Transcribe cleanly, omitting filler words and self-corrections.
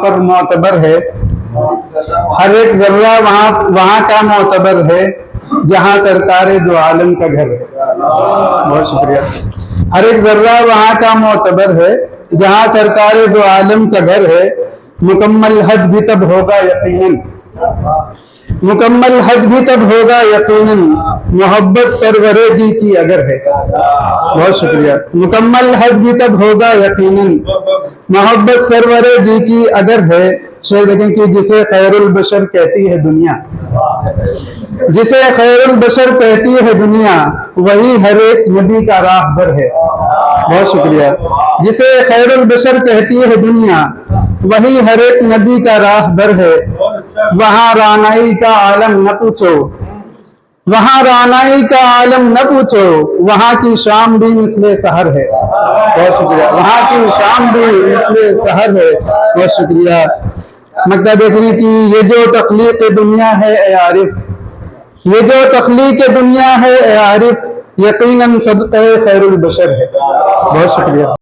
پر معتبر ہے، ہر ایک ذرہ وہاں کا معتبر ہے جہاں سرکار دو عالم کا گھر ہے۔ بہت شکریہ۔ ہر ایک ذرہ وہاں کا معتبر ہے جہاں سرکار دو عالم کا گھر ہے، مکمل حج بھی تب ہوگا یقیناً، مکمل حج بھی تب ہوگا یقیناً، محبت سرور دی کی اگر ہے۔ بہت شکریہ۔ مکمل حج بھی تب ہوگا یقیناً، محبت سرور دی کی اگر ہے۔ شعر دیکھیں کہ جسے خیر البشر کہتی ہے دنیا، جسے خیر البشر کہتی ہے دنیا، وہی ہر ایک نبی کا راہ بر ہے۔ بہت شکریہ۔ جسے خیر البشر کہتی ہے دنیا، وہی ہر ایک نبی کا راہ بر ہے۔ وہاں رانائی کا عالم نہ پوچھو، وہاں رانائی کا عالم نہ پوچھو، وہاں کی شام بھی مثل سحر ہے۔ بہت شکریہ۔ وہاں کی شام بھی مثل سحر ہے۔ بہت شکریہ۔ مکتہ دیکھنے کی یہ جو تخلیق دنیا ہے اے عارف، یہ جو تخلیق دنیا ہے اے عارف، یقیناً صدقہ خیر البشر ہے۔ بہت شکریہ۔